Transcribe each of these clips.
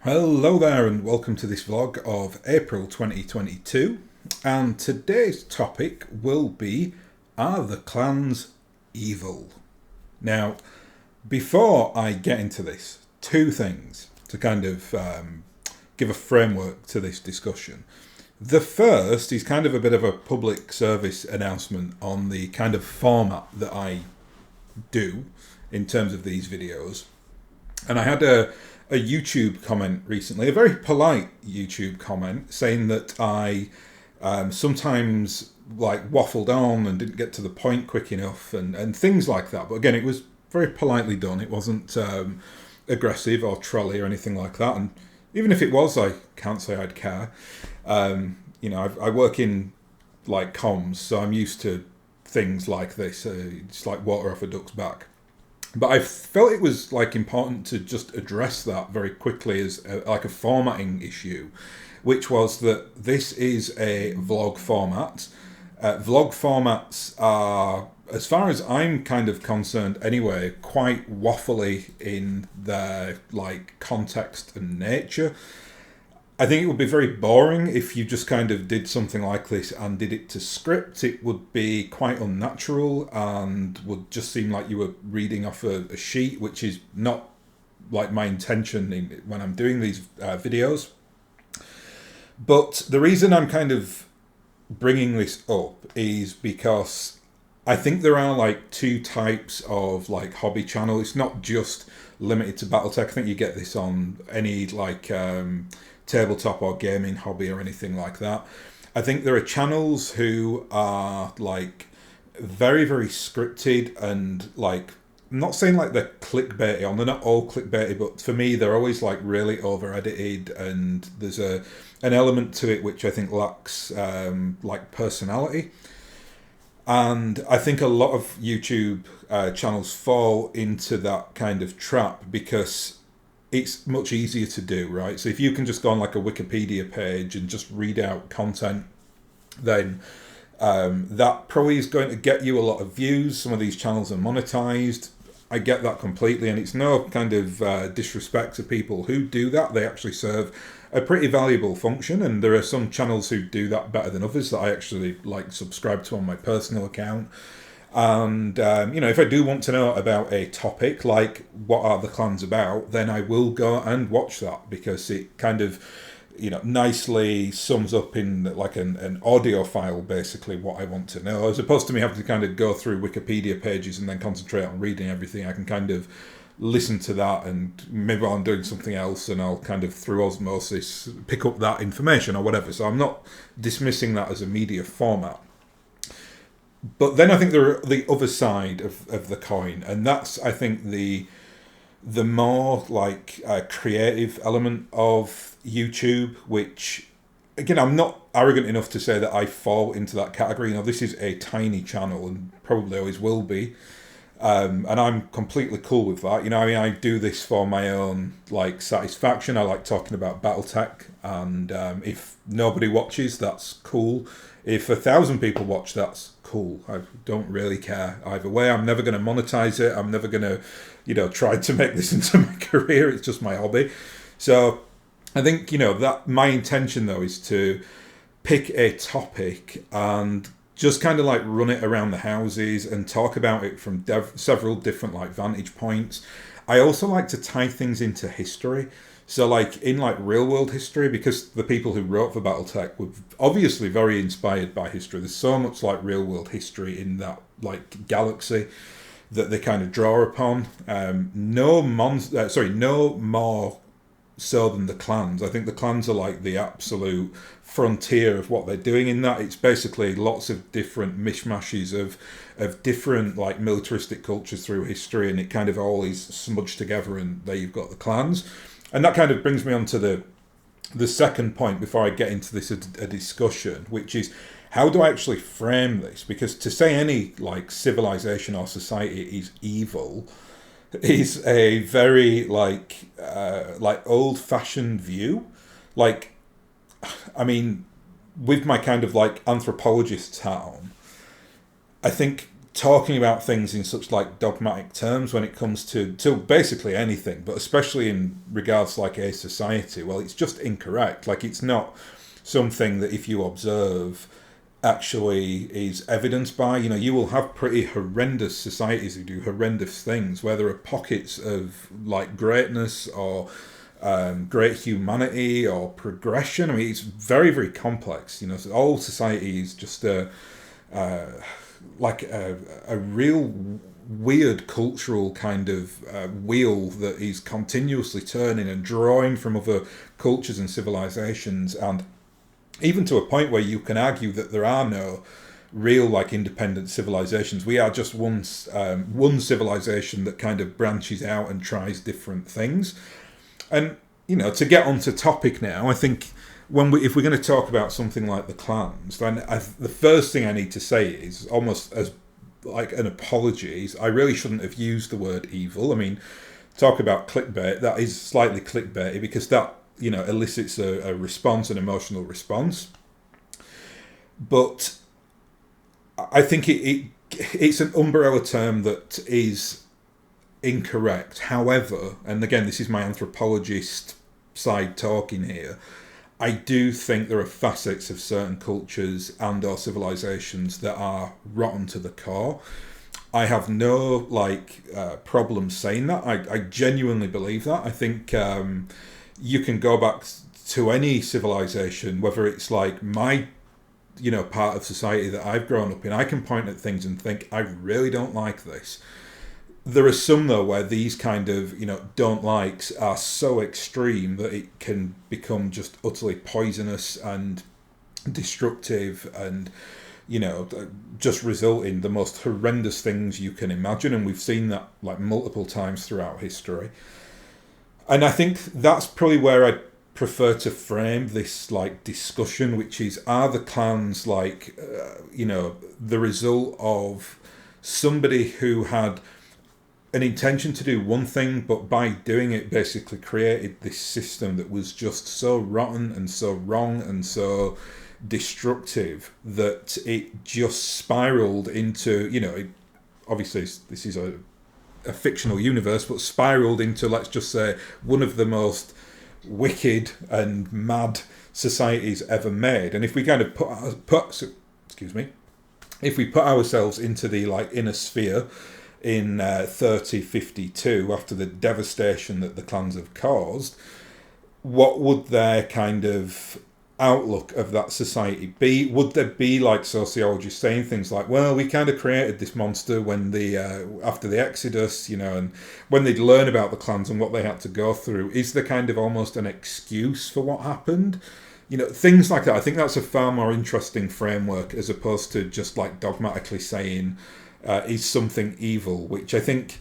Hello there and welcome to this vlog of April 2022, and today's topic will be, are the clans evil? Now, before I get into this, two things to kind of give a framework to this discussion. The first is kind of a bit of a public service announcement on the kind of format that I do in terms of these videos. And I had a YouTube comment recently, a very polite YouTube comment, saying that I sometimes waffled on and didn't get to the point quick enough and things like that. But again, it was very politely done. It wasn't aggressive or trolly or anything like that. And even if it was, I can't say I'd care. I work in comms, so I'm used to things like this. It's like water off a duck's back. But I felt it was important to just address that very quickly as a formatting issue, which was that this is a vlog format. Vlog formats are, as far as I'm kind of concerned anyway, quite waffly in their context and nature. I think it would be very boring if you just kind of did something like this and did it to script. It would be quite unnatural and would just seem like you were reading off a sheet, which is not my intention when I'm doing these videos. But the reason I'm kind of bringing this up is because I think there are two types of hobby channel. It's not just limited to BattleTech. I think you get this on any tabletop or gaming hobby or anything like that. I think there are channels who are very, very scripted and I'm not saying they're clickbaity on. They're not all clickbaity, but for me they're always really over edited, and there's an element to it which I think lacks personality. And I think a lot of YouTube channels fall into that kind of trap because it's much easier to do, right? So if you can just go on a Wikipedia page and just read out content, then that probably is going to get you a lot of views. Some of these channels are monetized. I get that completely, and it's no kind of disrespect to people who do that. They actually serve a pretty valuable function, and there are some channels who do that better than others that I actually subscribe to on my personal account. And if I do want to know about a topic what are the clans about, then I will go and watch that, because it kind of nicely sums up in an audio file basically what I want to know, as opposed to me having to kind of go through Wikipedia pages and then concentrate on reading everything. I can kind of listen to that, and maybe while I'm doing something else, and I'll kind of through osmosis pick up that information or whatever. So I'm not dismissing that as a media format. But then I think there are the other side of the coin, and that's, I think, the more creative element of YouTube, which, again, I'm not arrogant enough to say that I fall into that category. This is a tiny channel and probably always will be. And I'm completely cool with that. I do this for my own satisfaction. I like talking about BattleTech, and if nobody watches, that's cool. If 1,000 people watch, that's cool. I don't really care either way. I'm never going to monetize it. I'm never going to, try to make this into my career. It's just my hobby. So I think, that my intention though is to pick a topic and just kind of run it around the houses and talk about it from several different vantage points. I also like to tie things into history. So in real world history, because the people who wrote for BattleTech were obviously very inspired by history. There's so much real world history in that galaxy that they kind of draw upon. No more so than the clans. I think the clans are the absolute frontier of what they're doing in that. It's basically lots of different mishmashes of different militaristic cultures through history, and it kind of all is smudged together, and there you've got the clans. And that kind of brings me on to the second point before I get into this a discussion, which is, how do I actually frame this? Because to say any civilization or society is evil is a very old-fashioned view. With my kind of anthropologist's hat on, I think talking about things in such like dogmatic terms when it comes to basically anything, but especially in regards to like a society, well, it's just incorrect. Like, it's not something that if you observe actually is evidenced by. You will have pretty horrendous societies who do horrendous things where there are pockets of like greatness or great humanity or progression. I mean, it's very, very complex. So all society is just a real weird cultural kind of wheel that is continuously turning and drawing from other cultures and civilizations, and even to a point where you can argue that there are no real like independent civilizations. We are just one civilization that kind of branches out and tries different things. And to get onto topic now, I think if we're going to talk about something like the clans, then the first thing I need to say is almost as like an apology. I really shouldn't have used the word evil. I mean, talk about clickbait. That is slightly clickbaity because that elicits a response, an emotional response. But I think it's an umbrella term that is incorrect. However, and again, this is my anthropologist side talking here, I do think there are facets of certain cultures and or civilizations that are rotten to the core. I have no problem saying that. I genuinely believe that. I think you can go back to any civilization, whether it's like my part of society that I've grown up in. I can point at things and think, I really don't like this. There are some, though, where these kind of, don't likes are so extreme that it can become just utterly poisonous and destructive and, just result in the most horrendous things you can imagine. And we've seen that like multiple times throughout history. And I think that's probably where I prefer to frame this like discussion, which is, are the clans the result of somebody who had an intention to do one thing, but by doing it basically created this system that was just so rotten and so wrong and so destructive that it just spiraled into, obviously this is a fictional universe, but spiraled into, let's just say, one of the most wicked and mad societies ever made. And if we kind of if we put ourselves into the inner sphere in 3052, after the devastation that the clans have caused, what would their kind of outlook of that society be? Would there be sociologists saying things like, well, we kind of created this monster when after the Exodus, and when they'd learn about the clans and what they had to go through? Is there kind of almost an excuse for what happened? Things like that. I think that's a far more interesting framework as opposed to just dogmatically saying, is something evil, which I think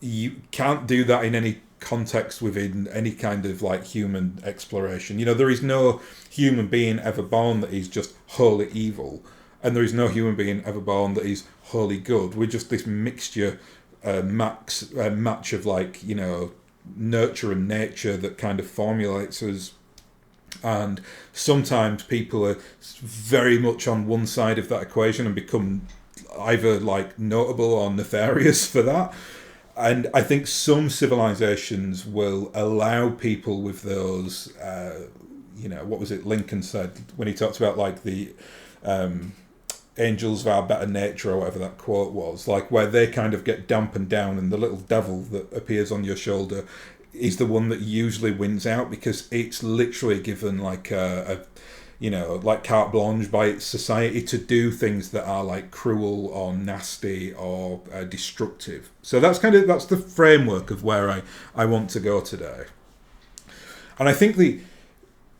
you can't do that in any context within any kind of human exploration. There is no human being ever born that is just wholly evil, and there is no human being ever born that is wholly good. We're just this mixture, match of nurture and nature that kind of formulates us. And sometimes people are very much on one side of that equation and become either notable or nefarious for that. And I think some civilizations will allow people with those, what was it Lincoln said when he talked about the angels of our better nature, or whatever that quote was, where they kind of get dampened down and the little devil that appears on your shoulder is the one that usually wins out, because it's literally given carte blanche by its society to do things that are cruel or nasty or destructive. So that's the framework of where I want to go today. And I think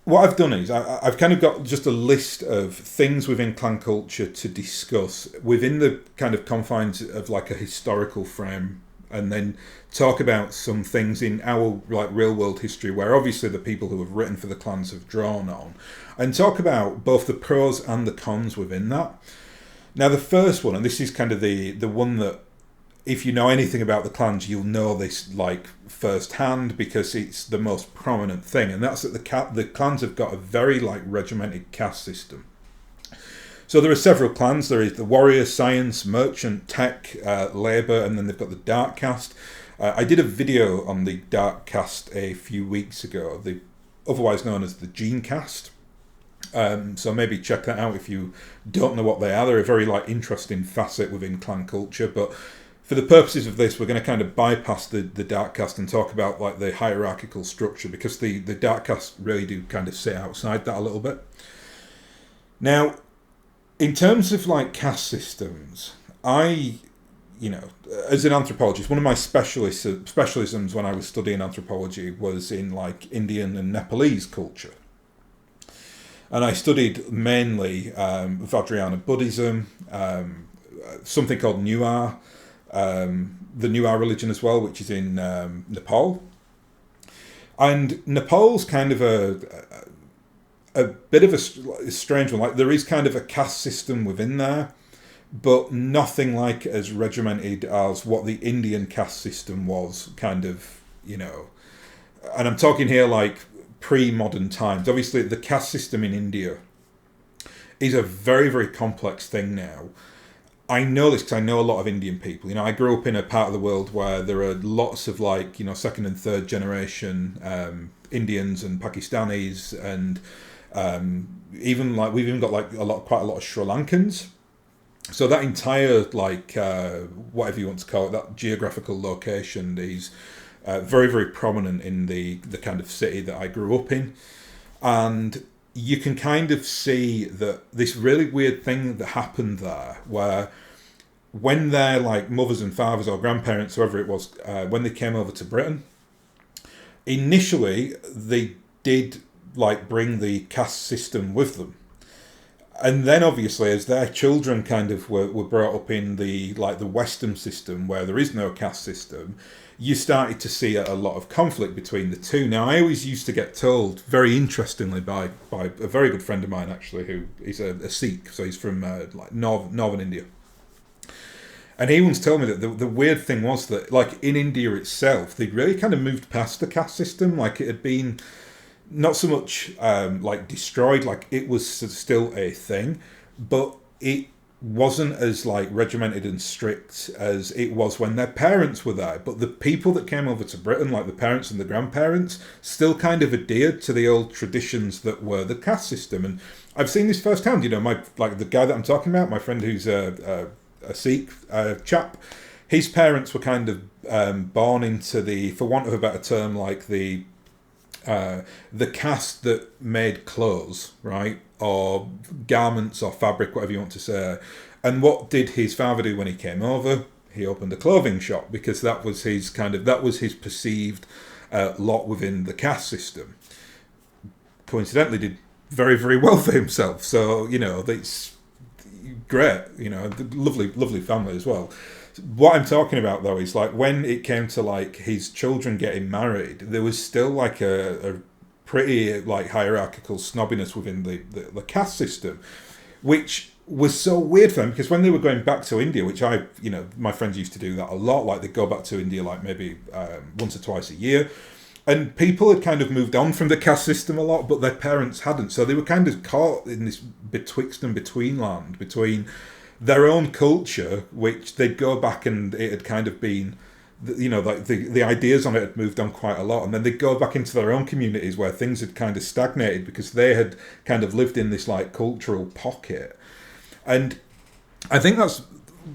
what I've done is I've kind of got just a list of things within clan culture to discuss within the kind of confines of a historical frame, and then talk about some things in our real world history where obviously the people who have written for the clans have drawn on, and talk about both the pros and the cons within that. Now, the first one, and this is kind of the one that, if you know anything about the clans, you'll know this firsthand, because it's the most prominent thing, and that's that the clans have got a very regimented caste system. So there are several clans. There is the warrior, science, merchant, tech, labour, and then they've got the dark caste. I did a video on the dark caste a few weeks ago, otherwise known as the gene caste. So maybe check that out if you don't know what they are. They're a very interesting facet within clan culture. But for the purposes of this, we're going to kind of bypass the dark caste and talk about the hierarchical structure, because the dark caste really do kind of sit outside that a little bit. Now, in terms of caste systems, as an anthropologist, one of my specialisms when I was studying anthropology was in Indian and Nepalese culture. And I studied mainly Vajrayana Buddhism, something called Nuar, the Nuar religion as well, which is in Nepal. And Nepal's kind of a bit of a strange one. There is kind of a caste system within there, but nothing as regimented as what the Indian caste system was, kind of, And I'm talking here pre-modern times. Obviously, the caste system in India is a very, very complex thing now. I know this because I know a lot of Indian people. I grew up in a part of the world where there are lots of second and third generation Indians and Pakistanis, and even we've even got quite a lot of Sri Lankans. So that entire whatever you want to call it, that geographical location is very, very prominent in the kind of city that I grew up in. And you can kind of see that this really weird thing that happened there, where when their mothers and fathers or grandparents, whoever it was, when they came over to Britain, initially they did bring the caste system with them. And then obviously as their children kind of were brought up in the the Western system where there is no caste system, you started to see a lot of conflict between the two. Now, I always used to get told, very interestingly, by a very good friend of mine, actually, who is a Sikh, so he's from northern India. And he once told me that the weird thing was that, in India itself, they'd really kind of moved past the caste system. It had been not so much destroyed, it was still a thing, but it wasn't as regimented and strict as it was when their parents were there. But the people that came over to Britain, the parents and the grandparents, still kind of adhered to the old traditions that were the caste system. And I've seen this firsthand. My the guy that I'm talking about, my friend who's a Sikh chap, his parents were kind of born into the, for want of a better term, the caste that made clothes, right? Or garments or fabric, whatever you want to say. And what did his father do when he came over? He opened a clothing shop, because that was his perceived lot within the caste system. Coincidentally, did very, very well for himself. So, it's great, lovely family as well. What I'm talking about, though, is when it came to his children getting married, there was still a pretty hierarchical snobbiness within the caste system, which was so weird for them, because when they were going back to India, which my friends used to do that a lot, they go back to India maybe once or twice a year, and people had kind of moved on from the caste system a lot, but their parents hadn't, so they were kind of caught in this betwixt and between land, between their own culture, which they'd go back and it had kind of been, the ideas on it had moved on quite a lot, and then they'd go back into their own communities where things had kind of stagnated because they had kind of lived in this cultural pocket. And I think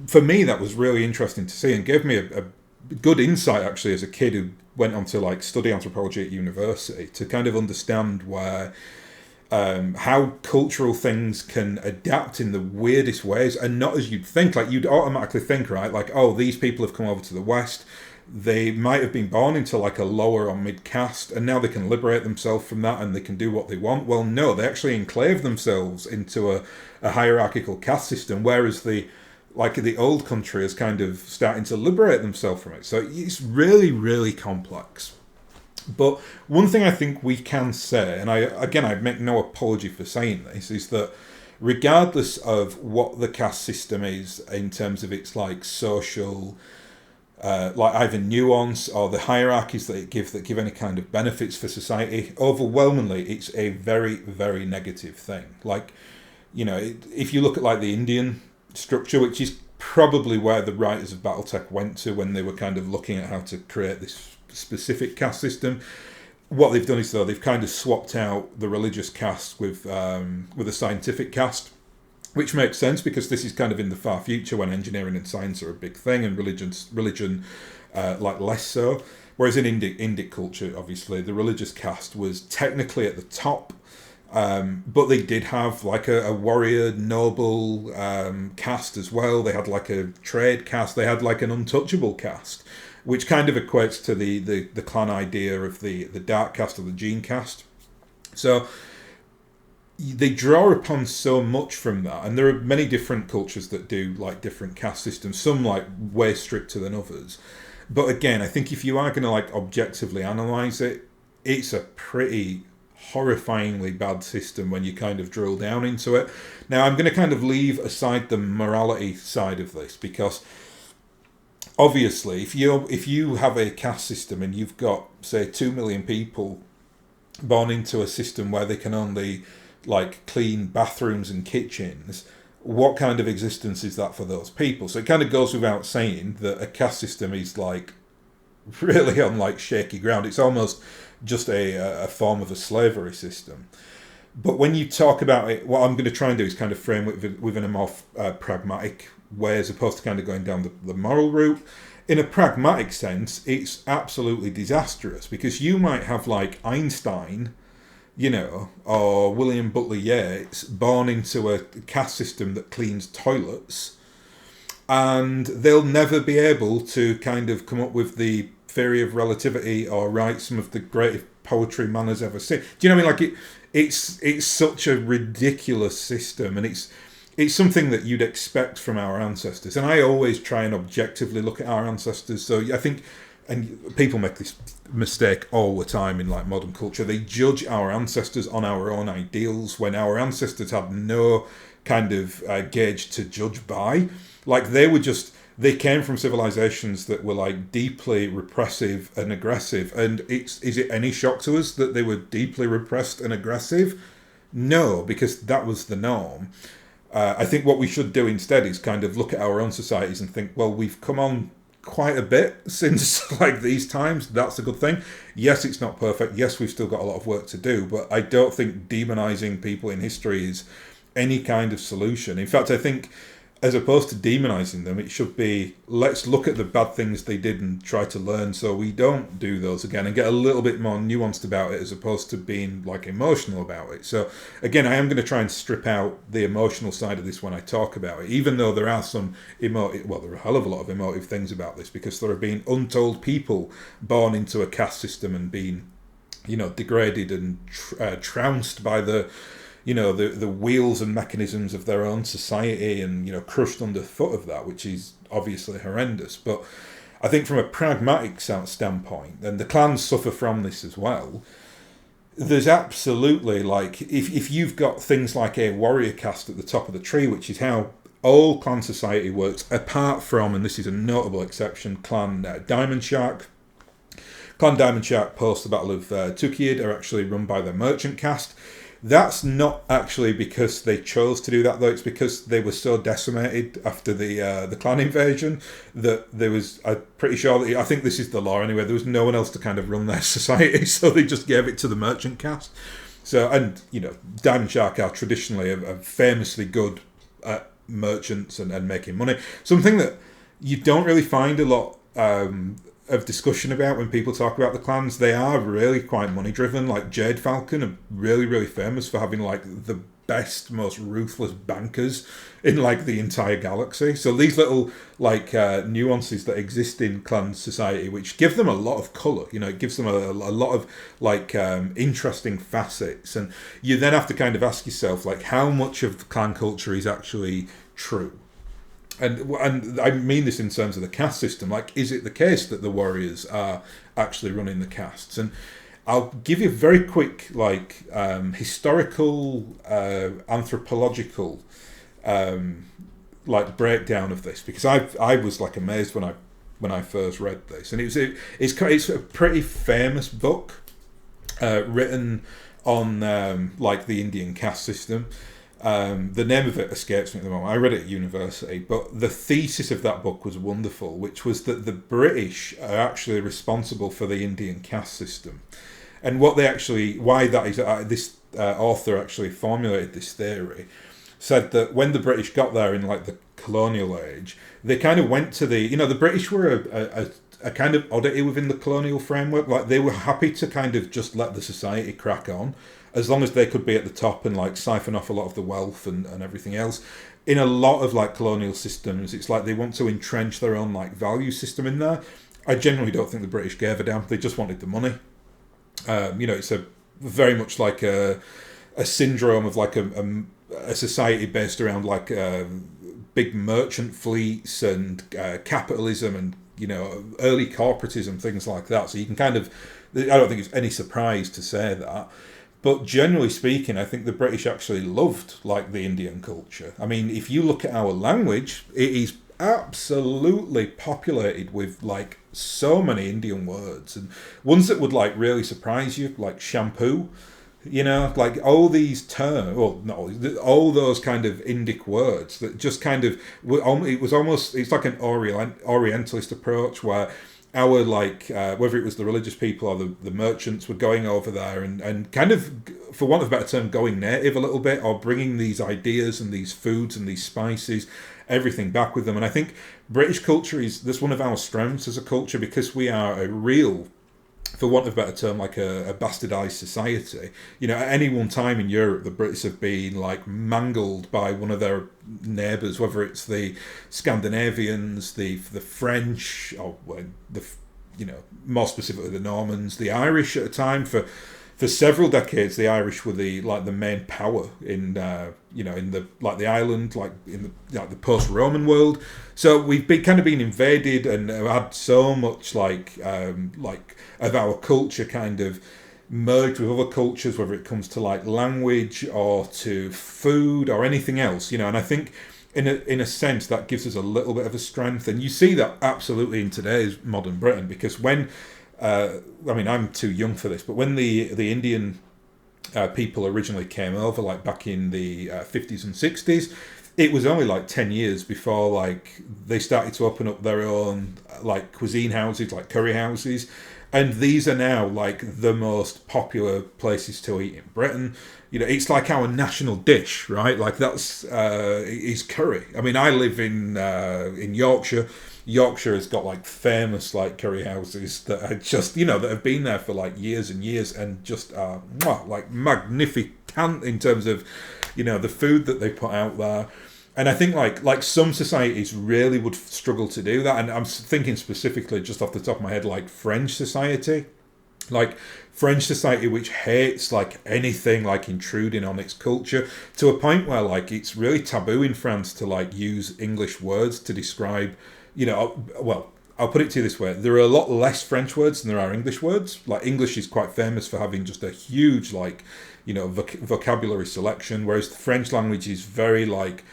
for me, that was really interesting to see, and gave me a good insight, actually, as a kid who went on to study anthropology at university, to kind of understand where how cultural things can adapt in the weirdest ways, and not as you'd think. You'd automatically think, right, oh, these people have come over to the West, they might have been born into a lower or mid caste, and now they can liberate themselves from that and they can do what they want. Well, no, they actually enclave themselves into a hierarchical caste system, whereas the old country is kind of starting to liberate themselves from it. So it's really, really complex. But one thing I think we can say, and I make no apology for saying this, is that regardless of what the caste system is in terms of its social, either nuance or the hierarchies that give any kind of benefits for society, overwhelmingly it's a very, very negative thing. if you look at like the Indian structure, which is probably where the writers of BattleTech went to when they were kind of looking at how to create this specific caste system. What they've done is, though, they've kind of swapped out the religious caste with a scientific caste, which makes sense because this is kind of in the far future when engineering and science are a big thing and religion like less so. Whereas in Indic culture, obviously, the religious caste was technically at the top, but they did have like a warrior noble caste as well. They had like a trade caste. They had like an untouchable caste, which kind of equates to the clan idea of the dark caste or the gene caste. So they draw upon so much from that, and there are many different cultures that do like different caste systems, some like way stricter than others. But again, I think if you are going to like objectively analyse it, it's a pretty horrifyingly bad system when you kind of drill down into it. Now, I'm going to kind of leave aside the morality side of this because obviously, if you have a caste system and you've got, say, 2 million people born into a system where they can only like clean bathrooms and kitchens, what kind of existence is that for those people? So it kind of goes without saying that a caste system is like really on like shaky ground. It's almost just a form of a slavery system. But when you talk about it, what I'm going to try and do is kind of frame it within a more pragmatic way as opposed to kind of going down the moral route. In a pragmatic sense, it's absolutely disastrous because you might have like Einstein, or William Butler Yeats born into a caste system that cleans toilets, and they'll never be able to kind of come up with the theory of relativity or write some of the greatest poetry man has ever seen. Do you know what I mean? Like it's such a ridiculous system, and it's something that you'd expect from our ancestors. And I always try and objectively look at our ancestors. So I think, and people make this mistake all the time in like modern culture, they judge our ancestors on our own ideals when our ancestors had no kind of gauge to judge by. Like they came from civilizations that were like deeply repressive and aggressive. And is it any shock to us that they were deeply repressed and aggressive? No, because that was the norm. I think what we should do instead is kind of look at our own societies and think, well, we've come on quite a bit since like these times. That's a good thing. Yes, it's not perfect. Yes, we've still got a lot of work to do, but I don't think demonizing people in history is any kind of solution. In fact, I think as opposed to demonizing them, it should be, let's look at the bad things they did and try to learn so we don't do those again and get a little bit more nuanced about it as opposed to being like emotional about it. So again, I am going to try and strip out the emotional side of this when I talk about it, even though there are some there are a hell of a lot of emotive things about this because there have been untold people born into a caste system and been, degraded and trounced by the wheels and mechanisms of their own society and, crushed underfoot of that, which is obviously horrendous. But I think from a pragmatic standpoint, and the clans suffer from this as well, there's absolutely like, if you've got things like a warrior caste at the top of the tree, which is how all clan society works, apart from, and this is a notable exception, Clan Diamond Shark. Clan Diamond Shark post the Battle of Tukiyid are actually run by the merchant caste. That's not actually because they chose to do that, though. It's because they were so decimated after the clan invasion that there was, I'm pretty sure that, I think this is the law anyway, there was no one else to kind of run their society, so they just gave it to the merchant caste. So, and, Diamond Shark are traditionally are famously good at merchants and making money. Something that you don't really find a lot of discussion about when people talk about the clans. They are really quite money driven. Like Jade Falcon are really, really famous for having like the best, most ruthless bankers in like the entire galaxy. So these little like nuances that exist in clan society, which give them a lot of colour, it gives them a lot of like interesting facets. And you then have to kind of ask yourself, like, how much of the clan culture is actually true? And I mean this in terms of the caste system. Like, is it the case that the warriors are actually running the castes? And I'll give you a very quick, like, historical, anthropological, like breakdown of this, because I was like amazed when I first read this, and it's a pretty famous book, written on like the Indian caste system. The name of it escapes me at the moment. I read it at university, but the thesis of that book was wonderful, which was that the British are actually responsible for the Indian caste system. And what they actually, why that is, this author actually formulated this theory, said that when the British got there in like the colonial age, they kind of went to the British were a kind of oddity within the colonial framework. Like they were happy to kind of just let the society crack on, as long as they could be at the top and like siphon off a lot of the wealth and everything else. In a lot of like colonial systems, it's like they want to entrench their own like value system in there. I genuinely don't think the British gave a damn. They just wanted the money. It's a very much like a syndrome of like a society based around like big merchant fleets and capitalism and early corporatism, things like that. So you can kind of, I don't think it's any surprise to say that. But generally speaking, I think the British actually loved like the Indian culture. I mean, if you look at our language, it is absolutely populated with like so many Indian words, and ones that would like really surprise you, like shampoo, like all these terms, well, not all those kind of Indic words that just kind of, it was almost, it's like an Orientalist approach where our like whether it was the religious people or the merchants were going over there and kind of, for want of a better term, going native a little bit, or bringing these ideas and these foods and these spices, everything back with them. And I think British culture that's one of our strengths as a culture, because we are a real, for want of a better term, like a bastardized society. At any one time in Europe, the Brits have been like mangled by one of their neighbours, whether it's the Scandinavians, the French, or more specifically the Normans, the Irish. At a time, for several decades, the Irish were the main power in in the island, like in the post-Roman world. So we've been invaded and had so much like of our culture kind of merged with other cultures, whether it comes to like language or to food or anything else. And I think in a sense that gives us a little bit of a strength, and you see that absolutely in today's modern Britain, because when I'm too young for this, but when the Indian people originally came over, like back in the 50s and 60s, it was only like 10 years before like they started to open up their own like cuisine houses, like curry houses, and these are now like the most popular places to eat in Britain. It's like our national dish, right? Like that's is curry. I mean, I live in Yorkshire. Yorkshire has got like famous like curry houses that are just that have been there for like years and years, and just are like magnificent in terms of the food that they put out there. And I think like some societies really would struggle to do that, and I'm thinking specifically just off the top of my head like French society. Like French society, which hates like anything like intruding on its culture, to a point where like it's really taboo in France to like use English words to describe, well, I'll put it to you this way: there are a lot less French words than there are English words. Like English is quite famous for having just a huge like vocabulary selection, whereas the French language is very like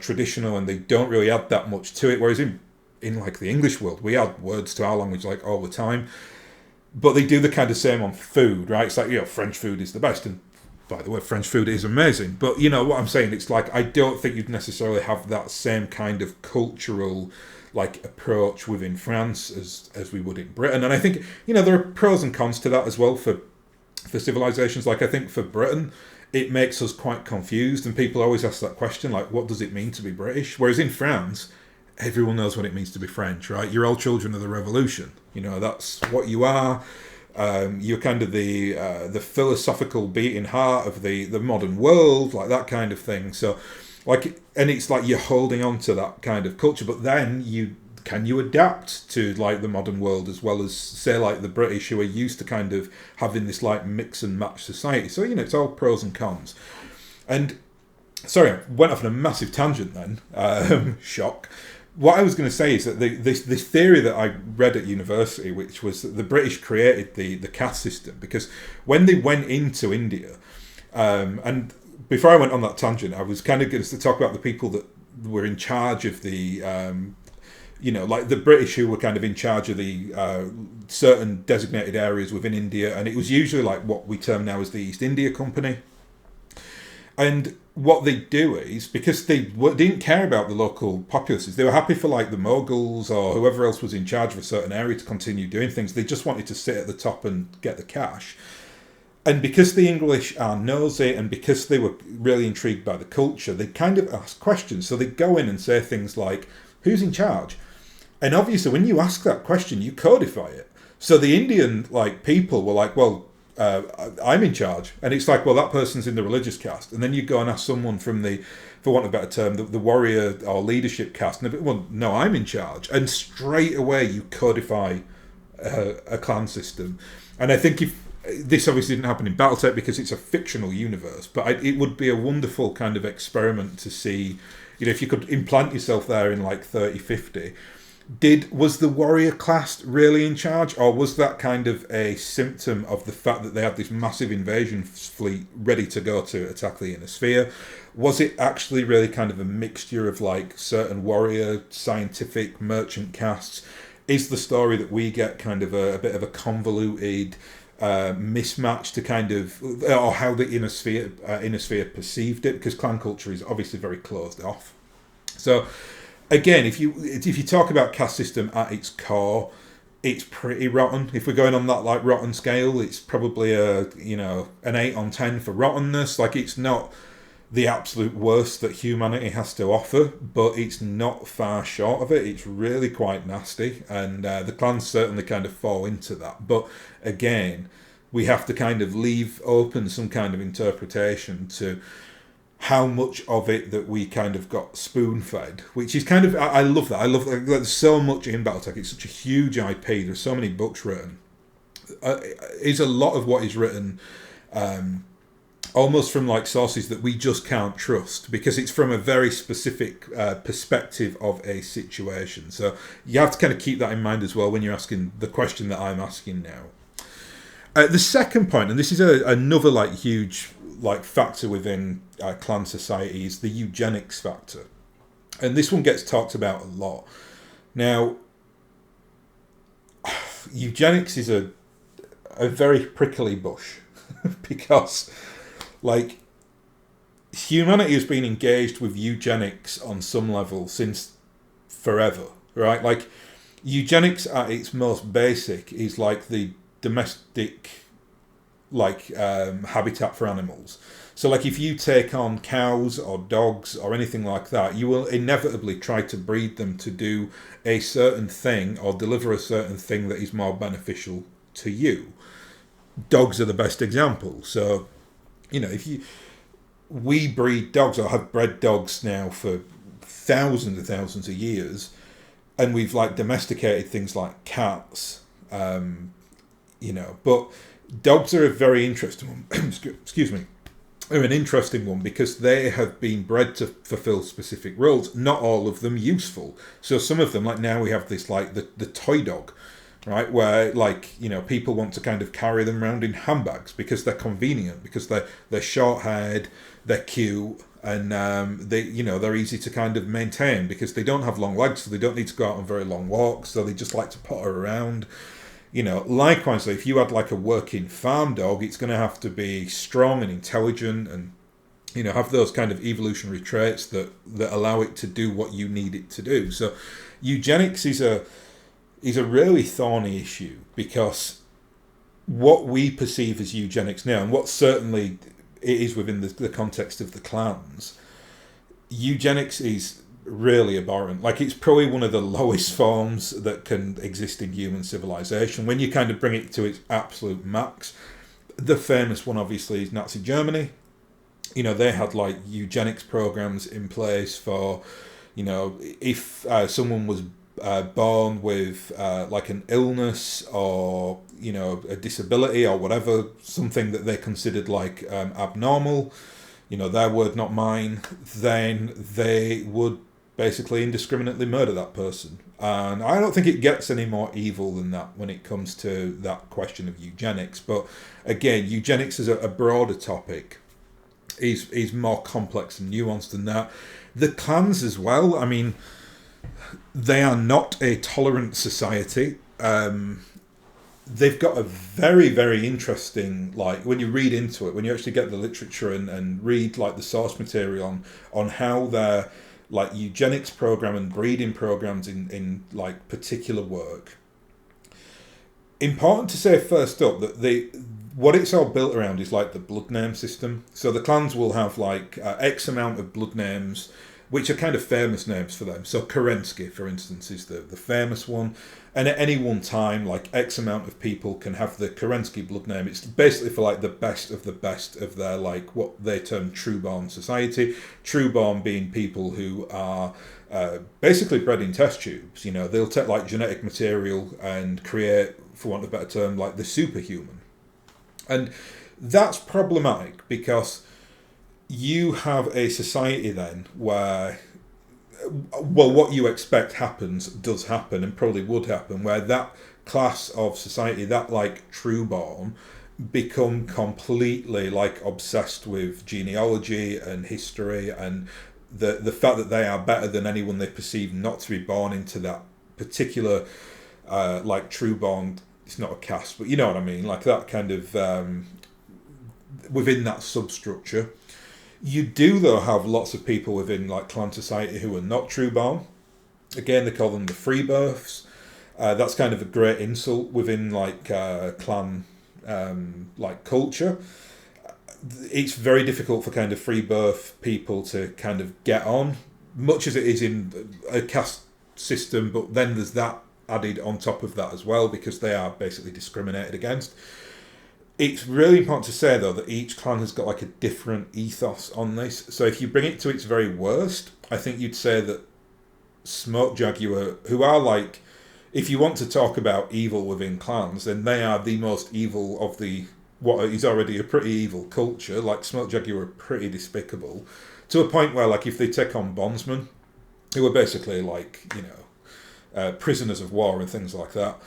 traditional, and they don't really add that much to it. Whereas in like the English world, we add words to our language like all the time. But they do the kind of same on food, right? It's like, French food is the best. And by the way, French food is amazing. But what I'm saying, it's like, I don't think you'd necessarily have that same kind of cultural like approach within France as we would in Britain. And I think, there are pros and cons to that as well for civilizations. Like I think for Britain, it makes us quite confused. And people always ask that question, like, what does it mean to be British? Whereas in France, everyone knows what it means to be French, right? You're all children of the revolution. That's what you are. You're kind of the philosophical beating heart of the modern world, like that kind of thing. So, like, and it's like you're holding on to that kind of culture, but then can you adapt to like the modern world as well as say like the British, who are used to kind of having this like mix and match society. So it's all pros and cons. And sorry, I went off on a massive tangent then. Shock. What I was going to say is that this theory that I read at university, which was that the British created the caste system, because when they went into India, and before I went on that tangent, I was kind of going to talk about the people that were in charge of the, like the British who were kind of in charge of the certain designated areas within India, and it was usually like what we term now as the East India Company. And what they do is, because they didn't care about the local populaces, they were happy for like the Mughals or whoever else was in charge of a certain area to continue doing things. They just wanted to sit at the top and get the cash. And because the English are nosy and because they were really intrigued by the culture, they kind of ask questions. So they go in and say things like, who's in charge? And obviously when you ask that question, you codify it. So the Indian like people were like, well, I'm in charge. And it's like, well, that person's in the religious caste. And then you go and ask someone from the, for want of a better term, the warrior or leadership caste. And well, no, I'm in charge. And straight away you codify a clan system. And I think if this obviously didn't happen in BattleTech because it's a fictional universe, but it would be a wonderful kind of experiment to see, if you could implant yourself there in like 3050. Was the warrior class really in charge, or was that kind of a symptom of the fact that they had this massive invasion fleet ready to go to attack the inner sphere? Was it actually really kind of a mixture of like certain warrior, scientific, merchant castes? Is the story that we get kind of a bit of a convoluted mismatch to kind of, or how the inner sphere perceived it? Because clan culture is obviously very closed off. So again, if you talk about caste system at its core, it's pretty rotten. If we're going on that like rotten scale, it's probably an 8 on 10 for rottenness. Like, it's not the absolute worst that humanity has to offer, but it's not far short of it. It's really quite nasty, and the clans certainly kind of fall into that. But again, we have to kind of leave open some kind of interpretation to how much of it that we kind of got spoon-fed, which is kind of, I love that. I love that. There's so much in BattleTech. It's such a huge IP. There's so many books written. It's a lot of what is written almost from like sources that we just can't trust, because it's from a very specific perspective of a situation. So you have to kind of keep that in mind as well when you're asking the question that I'm asking now. The second point, and this is another like huge like factor within clan society, is the eugenics factor, and this one gets talked about a lot. Now, eugenics is a very prickly bush because like humanity has been engaged with eugenics on some level since forever, right? Like, eugenics at its most basic is like the domestic habitat for animals. So like, if you take on cows or dogs or anything like that, you will inevitably try to breed them to do a certain thing or deliver a certain thing that is more beneficial to you. Dogs are the best example. So we breed dogs, or have bred dogs now for thousands and thousands of years, and we've like domesticated things like cats, but dogs are a very interesting one. Excuse me. Are an interesting one because they have been bred to fulfill specific roles. Not all of them useful. So some of them, like now we have this like the toy dog, right? Where people want to kind of carry them around in handbags because they're convenient, because they're short-haired, they're cute, and they're easy to kind of maintain because they don't have long legs, so they don't need to go out on very long walks. So they just like to potter around. Likewise, if you had like a working farm dog, it's going to have to be strong and intelligent and, have those kind of evolutionary traits that allow it to do what you need it to do. So eugenics is a really thorny issue, because what we perceive as eugenics now, and what certainly it is within the context of the clans, eugenics is really abhorrent. Like, it's probably one of the lowest forms that can exist in human civilization when you kind of bring it to its absolute max. The famous one obviously is Nazi Germany. They had like eugenics programs in place for, if someone was born with like an illness or a disability or whatever, something that they considered like abnormal, their word not mine, then they would basically indiscriminately murder that person. And I don't think it gets any more evil than that when it comes to that question of eugenics. But again, eugenics is a broader topic, is more complex and nuanced than that. The clans as well, I mean, they are not a tolerant society. they've got a very, very interesting, like, when you read into it, when you actually get the literature and read, like, the source material on how their, like, eugenics program and breeding programs in like, particular work. Important to say first up that what it's all built around is, like, the blood name system. So the clans will have, like, X amount of blood names, which are kind of famous names for them. So Kerensky, for instance, is the famous one. And at any one time, like, X amount of people can have the Kerensky blood name. It's basically for, like, the best of their, like, what they term true-born society. True-born being people who are basically bred in test tubes. You know, they'll take, like, genetic material and create, for want of a better term, like, the superhuman. And that's problematic because you have a society then where, well, what you expect does happen and probably would happen, where that class of society, that, like, true-born, become completely, like, obsessed with genealogy and history and the fact that they are better than anyone they perceive not to be born into that particular, like, true-born. It's not a caste, but you know what I mean, like that kind of within that substructure. You do, though, have lots of people within, like, clan society who are not true-born. Again, they call them the free births. That's kind of a great insult within, like, clan like, culture. It's very difficult for kind of free birth people to kind of get on, much as it is in a caste system, but then there's that added on top of that as well, because they are basically discriminated against. It's really important to say, though, that each clan has got, like, a different ethos on this. So if you bring it to its very worst, I think you'd say that Smoke Jaguar, who are, like, if you want to talk about evil within clans, then they are the most evil of the what is already a pretty evil culture. Like, Smoke Jaguar are pretty despicable, to a point where, like, if they take on bondsmen, who are basically, like, you know, prisoners of war and things like that,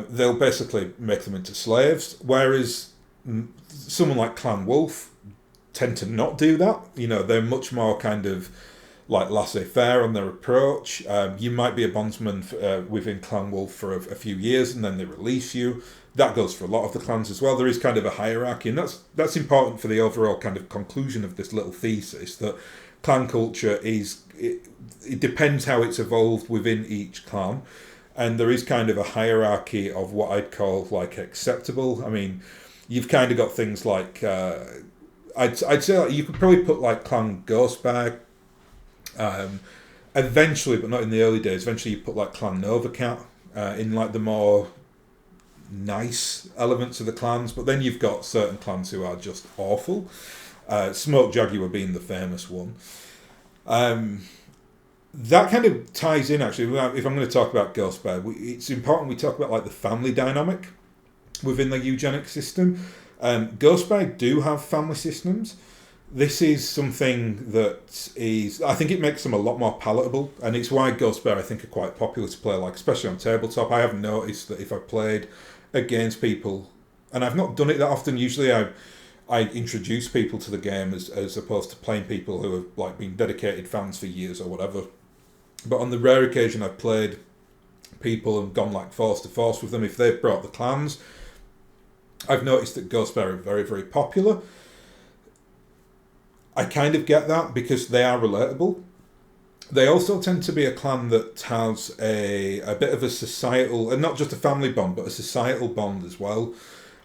they'll basically make them into slaves, whereas someone like Clan Wolf tend to not do that. You know, they're much more kind of, like, laissez-faire on their approach. You might be a bondsman within Clan Wolf for a few years and then they release you. That goes for a lot of the clans as well. There is kind of a hierarchy, and that's important for the overall kind of conclusion of this little thesis, that clan culture is, it depends how it's evolved within each clan, and there is kind of a hierarchy of what I'd call, like, acceptable. I mean, you've kind of got things like, I'd say, like, you could probably put, like, Clan Ghostbag, eventually, but not in the early days, eventually you put, like, Clan Novacat in, like, the more nice elements of the clans, but then you've got certain clans who are just awful. Smoke Jaguar being the famous one. That kind of ties in, actually, if I'm going to talk about Ghostbag, it's important we talk about, like, the family dynamic within the eugenics system. Ghostbag do have family systems. This is something that is, I think it makes them a lot more palatable, and it's why Ghostbag, I think, are quite popular to play, like, especially on tabletop. I have noticed that if I played against people, and I've not done it that often, usually I introduce people to the game as opposed to playing people who have, like, been dedicated fans for years or whatever. But on the rare occasion I've played people and gone, like, force to force with them, if they've brought the clans, I've noticed that Ghostbag are very, very popular. I kind of get that because they are relatable. They also tend to be a clan that has a bit of a societal, and not just a family bond, but a societal bond as well.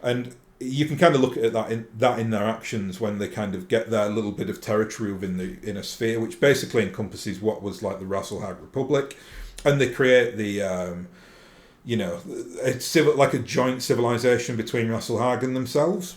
And you can kind of look at that in their actions when they kind of get their little bit of territory within the inner sphere, which basically encompasses what was, like, the Rasselhag Republic, and they create the, you know, like a joint civilization between Rasselhag and themselves.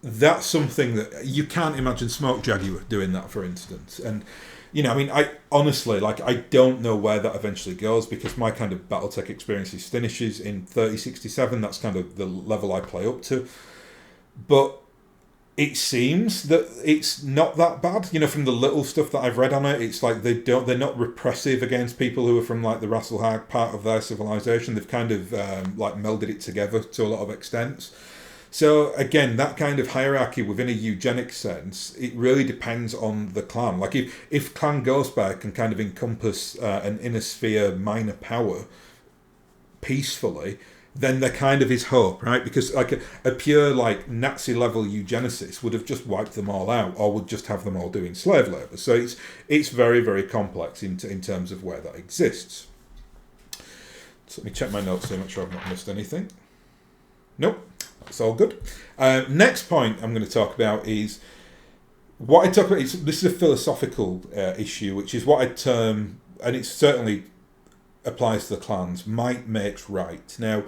That's something that you can't imagine Smoke Jaguar doing that, for instance. And, you know, I mean, I honestly, like, I don't know where that eventually goes, because my kind of BattleTech experiences finishes in 3067. That's kind of the level I play up to. But it seems that it's not that bad. You know, from the little stuff that I've read on it, it's like they're not repressive against people who are from, like, the Rasselhag part of their civilization. They've kind of like melded it together to a lot of extents. So again, that kind of hierarchy within a eugenic sense, it really depends on the clan. Like, if Clan Ghostbag can kind of encompass an inner sphere minor power peacefully, then there kind of is hope, right? Because like a pure like Nazi level eugenicist would have just wiped them all out, or would just have them all doing slave labour. So it's very, very complex in terms of where that exists. So let me check my notes here, make sure I've not missed anything. Nope, it's all good. Next point I'm going to talk about is what I talk about. This is a philosophical issue, which is what I term, and it certainly applies to the clans, might makes right. Now,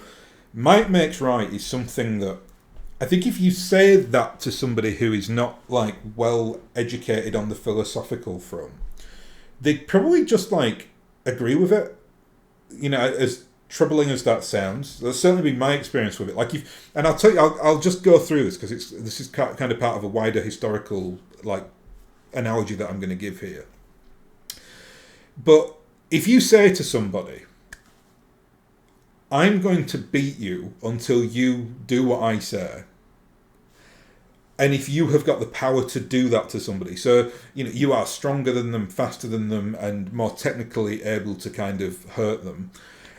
might makes right is something that I think if you say that to somebody who is not like well educated on the philosophical front, they'd probably just like agree with it. You know, as troubling as that sounds, that's certainly been my experience with it. Like and I'll tell you, I'll just go through this because this is kind of part of a wider historical like analogy that I'm going to give here. But if you say to somebody, I'm going to beat you until you do what I say, and if you have got the power to do that to somebody, so you know you are stronger than them, faster than them, and more technically able to kind of hurt them,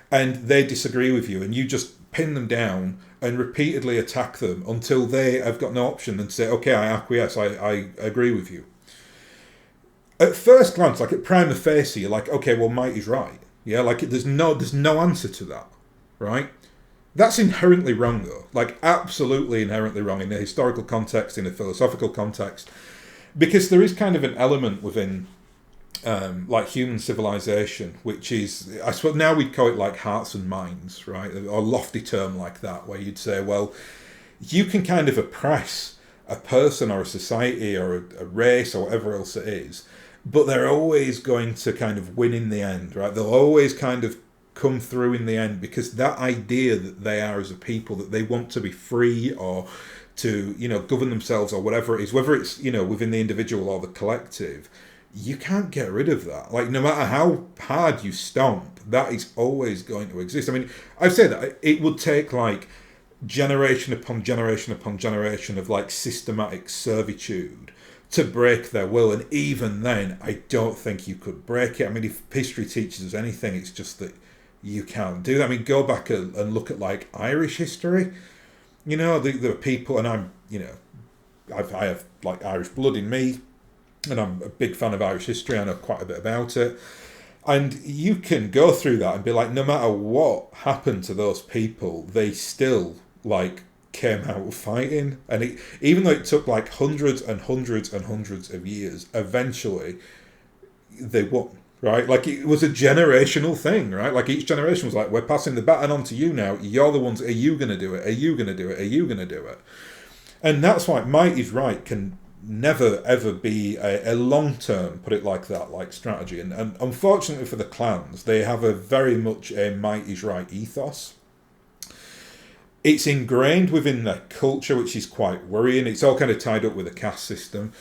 and they disagree with you, and you just pin them down and repeatedly attack them until they have got no option than to say, okay, I acquiesce, I agree with you. At first glance, like at prima facie, you're like, okay, well, might is right. Yeah, like there's no answer to that, right? That's inherently wrong, though. Like absolutely inherently wrong in a historical context, in a philosophical context, because there is kind of an element within like human civilization, which is, I suppose now we'd call it like hearts and minds, right? Or a lofty term like that, where you'd say, well, you can kind of oppress a person or a society or a race or whatever else it is, but they're always going to kind of win in the end, right? They'll always kind of come through in the end, because that idea that they are as a people, that they want to be free or to, you know, govern themselves or whatever it is, whether it's, you know, within the individual or the collective, you can't get rid of that. Like no matter how hard you stomp, that is always going to exist. I mean, I've said that it would take like generation upon generation upon generation of like systematic servitude to break their will, and even then I don't think you could break it. I mean, if history teaches us anything, it's just that you can't do that. I mean, go back and look at like Irish history. You know, the people, and I'm, you know, I have like Irish blood in me, and I'm a big fan of Irish history. I know quite a bit about it. And you can go through that and be like, no matter what happened to those people, they still like came out fighting. And even though it took like hundreds and hundreds and hundreds of years, eventually they won, right? Like it was a generational thing, right? Like each generation was like, we're passing the baton on to you now. You're the ones, are you going to do it? Are you going to do it? Are you going to do it? And that's why might is right can never ever be a long-term, put it like that, like strategy. And unfortunately for the clans, they have a very much a might is right ethos. It's ingrained within their culture, which is quite worrying. It's all kind of tied up with a caste system.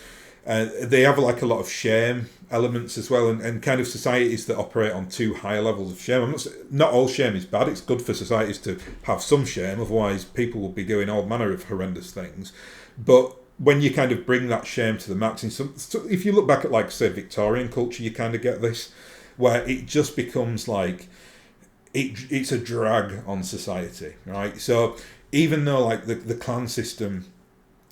They have like a lot of shame elements as well, and kind of societies that operate on two higher levels of shame. Not all shame is bad. It's good for societies to have some shame, otherwise people will be doing all manner of horrendous things. But when you kind of bring that shame to the max, so if you look back at like say Victorian culture, you kind of get this, where it just becomes like it's a drag on society, right? So even though like the clan system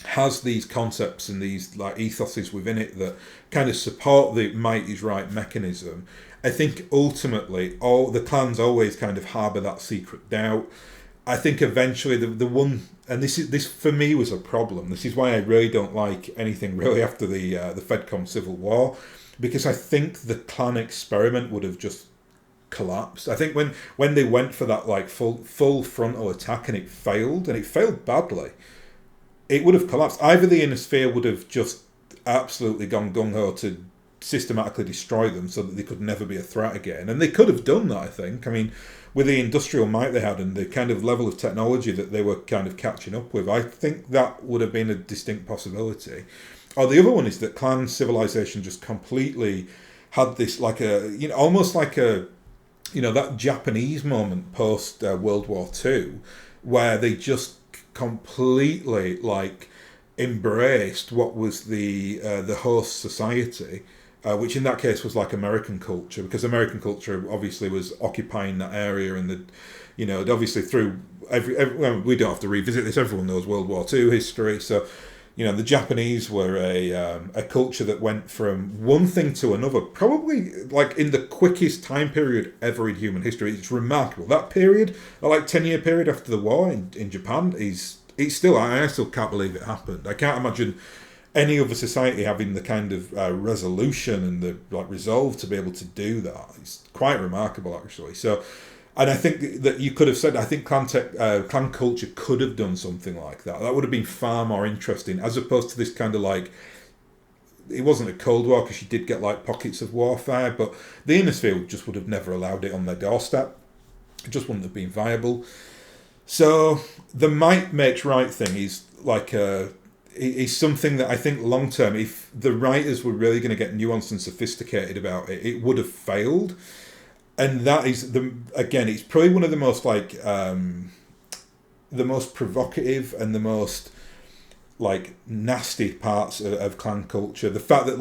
has these concepts and these like ethoses within it that kind of support the might is right mechanism, I think ultimately all the clans always kind of harbour that secret doubt. I think eventually the one, and this for me was a problem. This is why I really don't like anything really after the Fedcom Civil War, because I think the clan experiment would have just collapsed. I think when they went for that like full frontal attack and it failed badly, it would have collapsed. Either the inner sphere would have just absolutely gone gung-ho to systematically destroy them so that they could never be a threat again. And they could have done that, I think. I mean, with the industrial might they had and the kind of level of technology that they were kind of catching up with, I think that would have been a distinct possibility. Or the other one is that clan civilization just completely had this like a, you know, almost like a, you know, that Japanese moment post World War II, where they just completely like embraced what was the host society, which in that case was like American culture, because American culture obviously was occupying that area, and obviously through well, we don't have to revisit this. Everyone knows World War II history, so the Japanese were a culture that went from one thing to another, probably like in the quickest time period ever in human history. It's remarkable. That period, like 10-year period after the war in Japan, I still can't believe it happened. I can't imagine any other society having the kind of resolution and the resolve to be able to do that. It's quite remarkable, actually. So. And I think that you could have said, I think clan culture could have done something like that. That would have been far more interesting, as opposed to this kind of it wasn't a Cold War, because you did get pockets of warfare, but the Innisfield just would have never allowed it on their doorstep. It just wouldn't have been viable. So the might makes right thing is is something that I think long term, if the writers were really going to get nuanced and sophisticated about it, it would have failed. And that is it's probably one of the most the most provocative and the most nasty parts of clan culture. The fact that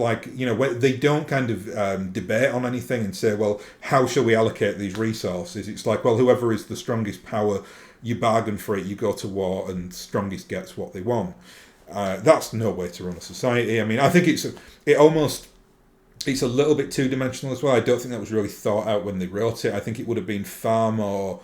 they don't kind of debate on anything and say, well, how shall we allocate these resources? It's well, whoever is the strongest power, you bargain for it, you go to war, and strongest gets what they want. That's no way to run a society. I mean, I think it's a little bit two-dimensional as well. I don't think that was really thought out when they wrote it. I think it would have been far more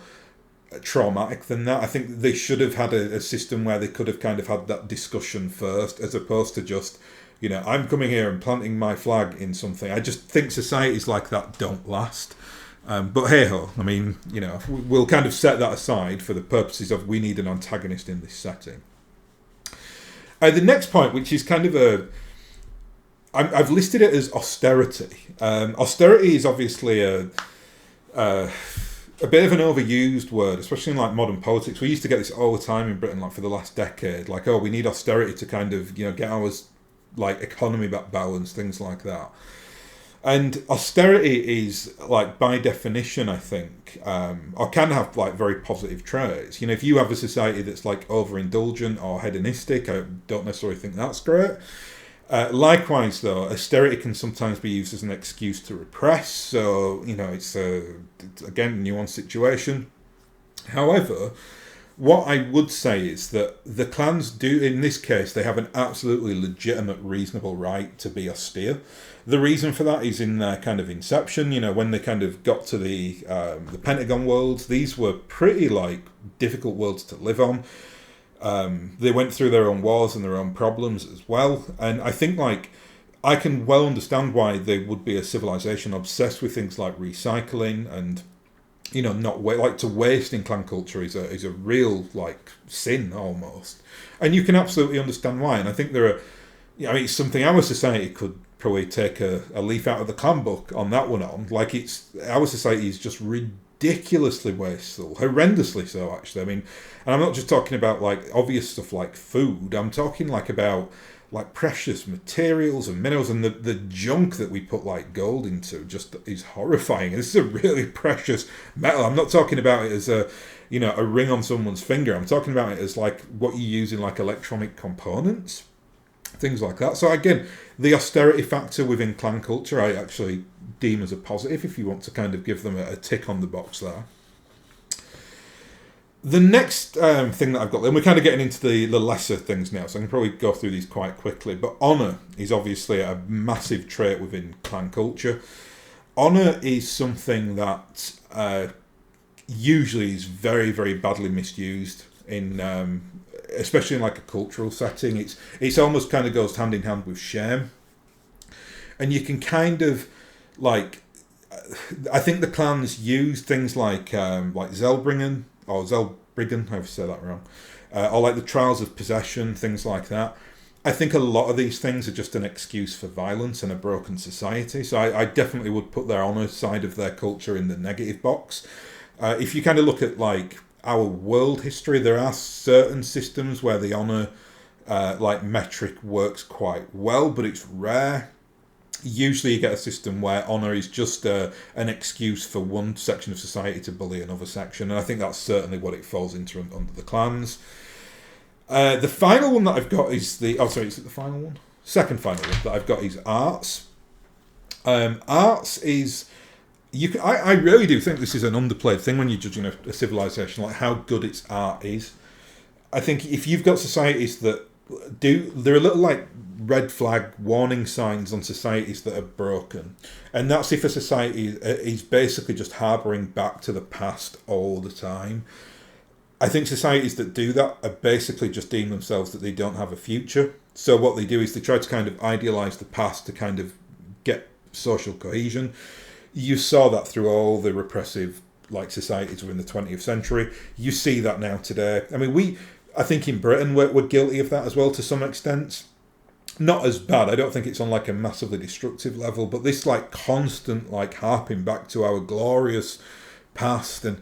traumatic than that. I think they should have had a system where they could have kind of had that discussion first, as opposed to just, I'm coming here and planting my flag in something. I just think societies like that don't last. But hey-ho, I mean, we'll kind of set that aside for the purposes of we need an antagonist in this setting. The next point, which is kind of I've listed it as austerity. Austerity is obviously a bit of an overused word, especially in modern politics. We used to get this all the time in Britain, for the last decade. We need austerity to kind of get our economy back balanced, things like that. And austerity is by definition, I think, or can have very positive traits. If you have a society that's overindulgent or hedonistic, I don't necessarily think that's great. Likewise, though, austerity can sometimes be used as an excuse to repress. So, it's again, a nuanced situation. However, what I would say is that the clans do, in this case, they have an absolutely legitimate, reasonable right to be austere. The reason for that is in their kind of inception. When they kind of got to the Pentagon worlds, these were pretty difficult worlds to live on. They went through their own wars and their own problems as well, and I think I can well understand why they would be a civilization obsessed with things like recycling and not to waste in clan culture is a real sin almost, and you can absolutely understand why. And I think there are, it's something our society could probably take a leaf out of the clan book on that one. Our society is just ridiculously wasteful, horrendously so, actually. I mean, and I'm not just talking about obvious stuff like food. I'm talking about precious materials and minerals, and the junk that we put gold into just is horrifying. This is a really precious metal. I'm not talking about it as a ring on someone's finger. I'm talking about it as what you use in electronic components, things like that. So again, the austerity factor within clan culture, I actually deem as a positive, if you want to kind of give them a tick on the box there. The next thing that I've got, and we're kind of getting into the lesser things now, so I can probably go through these quite quickly, but honour is obviously a massive trait within clan culture. Honour is something that usually is very, very badly misused in especially in a cultural setting. It's almost kind of goes hand in hand with shame, and you can kind of I think the clans use things like Zelbringen or Zelbriggen, I say that wrong, or the trials of possession, things like that. I think a lot of these things are just an excuse for violence and a broken society. So I definitely would put their honour side of their culture in the negative box. If you kind of look at our world history, there are certain systems where the honour metric works quite well, but it's rare. Usually you get a system where honour is just an excuse for one section of society to bully another section, and I think that's certainly what it falls into under the clans. The final one that I've got is is it the final one? Second final one that I've got is arts. Arts is I really do think this is an underplayed thing when you're judging a civilization, like how good its art is. I think if you've got societies that there are little like red flag warning signs on societies that are broken, and that's if a society is basically just harbouring back to the past all the time. I think societies that do that are basically just deem themselves that they don't have a future. So what they do is they try to kind of idealise the past to kind of get social cohesion. You saw that through all the repressive like societies within the 20th century. You see that now today. I mean, I think in Britain we're guilty of that as well to some extent. Not as bad. I don't think it's on like a massively destructive level, but this like constant like harping back to our glorious past, and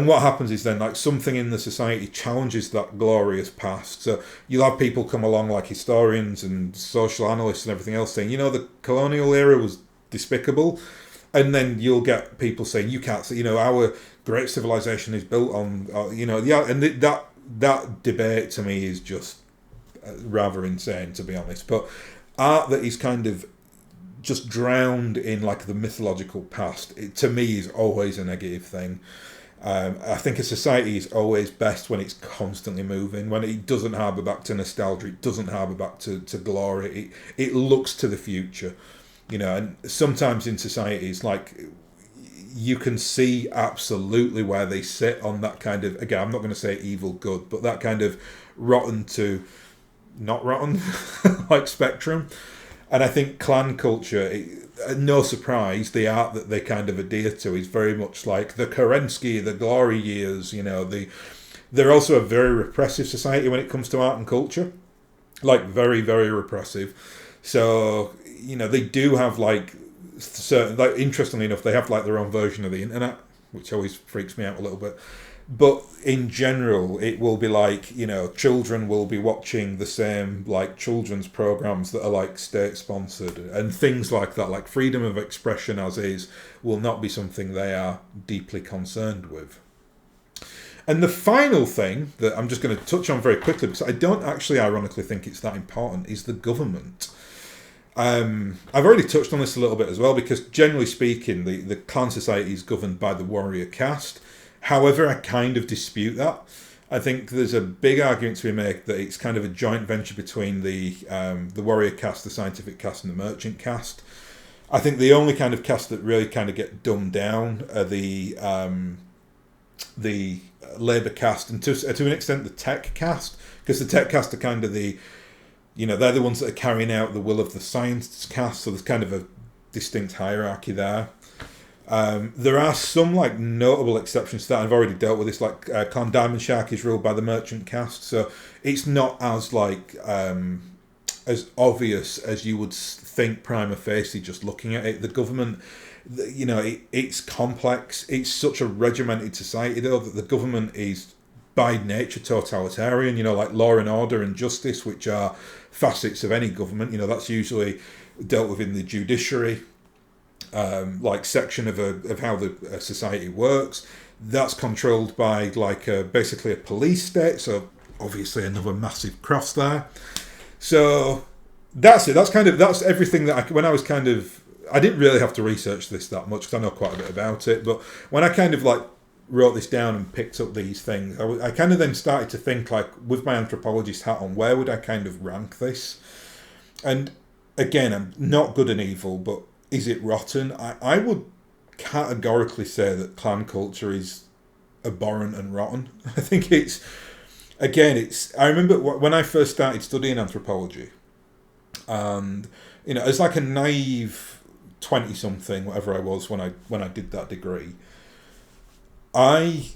what happens is then like something in the society challenges that glorious past. So you'll have people come along like historians and social analysts and everything else saying, the colonial era was despicable, and then you'll get people saying you can't say, our great civilization is built on, and that debate to me is just rather insane, to be honest. But art that is kind of just drowned in like the mythological past, to me is always a negative thing. I think a society is always best when it's constantly moving, when it doesn't harbour back to nostalgia, it doesn't harbour back to glory, it looks to the future. And sometimes in societies, like, you can see absolutely where they sit on that kind of, again, I'm not going to say evil good, but that kind of rotten to not rotten like spectrum. And I think clan culture, no surprise, the art that they kind of adhere to is very much like the Kerensky, the glory years. They're also a very repressive society when it comes to art and culture, like very, very repressive. So they do have like certain, like, interestingly enough, they have like their own version of the internet, which always freaks me out a little bit. But in general, it will be like, children will be watching the same like children's programs that are like state sponsored and things like that. Like freedom of expression as is will not be something they are deeply concerned with. And the final thing that I'm just going to touch on very quickly, because I don't actually ironically think it's that important, is the government. I've already touched on this a little bit as well, because generally speaking, the clan society is governed by the warrior caste. However, I kind of dispute that. I think there's a big argument to be made that it's kind of a joint venture between the warrior caste, the scientific caste, and the merchant caste. I think the only kind of caste that really kind of get dumbed down are the labour caste, and to an extent the tech caste, because the tech caste are kind of they're the ones that are carrying out the will of the science caste, so there's kind of a distinct hierarchy there. There are some like notable exceptions to that. I've already dealt with this, like Clan Diamond Shark is ruled by the merchant caste, so it's not as like as obvious as you would think prima facie just looking at it. The government, it's complex. It's such a regimented society though that the government is by nature totalitarian. Like law and order and justice, which are facets of any government. That's usually dealt with in the judiciary. Like section of how the society works, that's controlled by like basically a police state. So obviously another massive cross there. So that's it. That's everything that when I was I didn't really have to research this that much because I know quite a bit about it. But when I kind of like wrote this down and picked up these things, I kind of then started to think, like, with my anthropologist hat on, where would I kind of rank this? And again, I'm not good and evil, but is it rotten? I would categorically say that clan culture is abhorrent and rotten. I think I remember when I first started studying anthropology, and as like a naive 20-something, whatever I was when I did that degree, I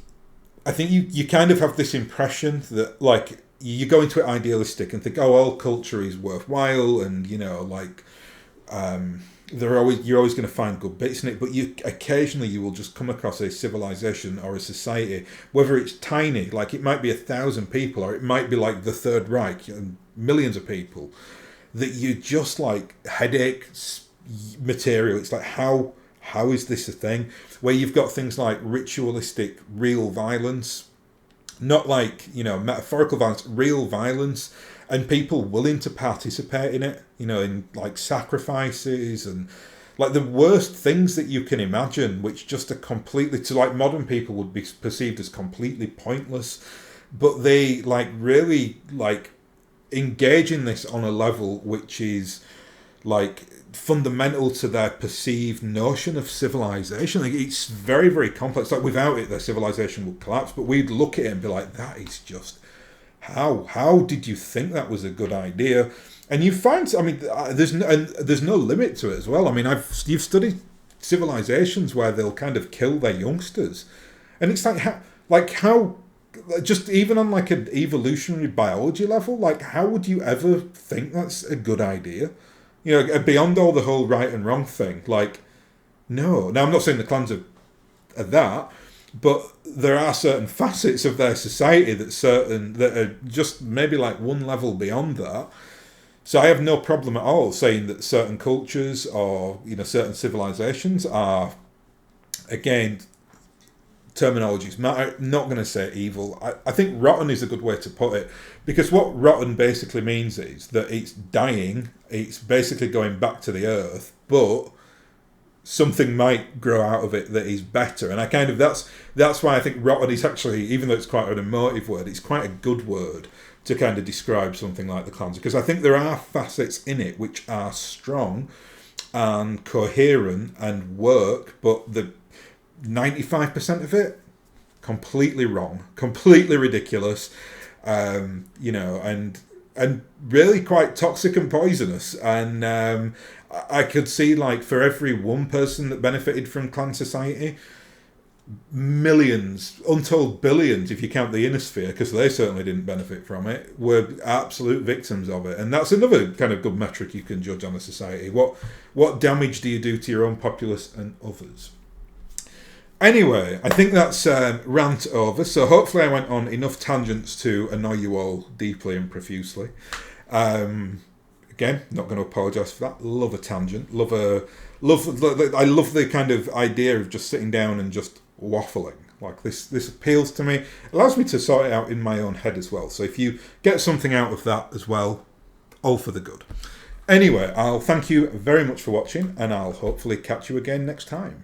think you kind of have this impression that like you go into it idealistic and think, all culture is worthwhile, and you're always going to find good bits in it, but occasionally you will just come across a civilization or a society, whether it's tiny, like it might be 1,000 people, or it might be like the Third Reich and millions of people, that you just like headache material. It's like, how is this a thing? Where you've got things like ritualistic real violence, not like metaphorical violence, real violence, and people willing to participate in it, in like sacrifices and like the worst things that you can imagine, which just are completely, to like modern people would be perceived as completely pointless, but they like really like engage in this on a level which is like fundamental to their perceived notion of civilization. Like, it's very, very complex. Like, without it, their civilization would collapse. But we'd look at it and be like, that is just how did you think that was a good idea? And you find, I mean, there's no limit to it as well. I mean, you've studied civilizations where they'll kind of kill their youngsters, and it's like how just even on like an evolutionary biology level, like how would you ever think that's a good idea? You know, beyond all the whole right and wrong thing, like, no. Now, I'm not saying the clans are that, but there are certain facets of their society that are just maybe like one level beyond that. So I have no problem at all saying that certain cultures or, you know, certain civilizations are, again, terminologies matter. Not going to say evil. I think rotten is a good way to put it, because what rotten basically means is that it's dying, it's basically going back to the earth, but something might grow out of it that is better. And I kind of, that's why I think rotten is actually, even though it's quite an emotive word, it's quite a good word to kind of describe something like the clans, because I think there are facets in it which are strong and coherent and work, but the 95% of it, completely wrong, completely ridiculous, you know, and really quite toxic and poisonous. And I could see, like, for every one person that benefited from clan society, millions, untold billions, if you count the inner sphere, because they certainly didn't benefit from it, were absolute victims of it. And that's another kind of good metric you can judge on a society. What damage do you do to your own populace and others? Anyway, I think that's rant over. So hopefully I went on enough tangents to annoy you all deeply and profusely. Again, not going to apologise for that. Love a tangent. I love the kind of idea of just sitting down and just waffling. Like, this appeals to me. It allows me to sort it out in my own head as well. So if you get something out of that as well, all for the good. Anyway, I'll thank you very much for watching, and I'll hopefully catch you again next time.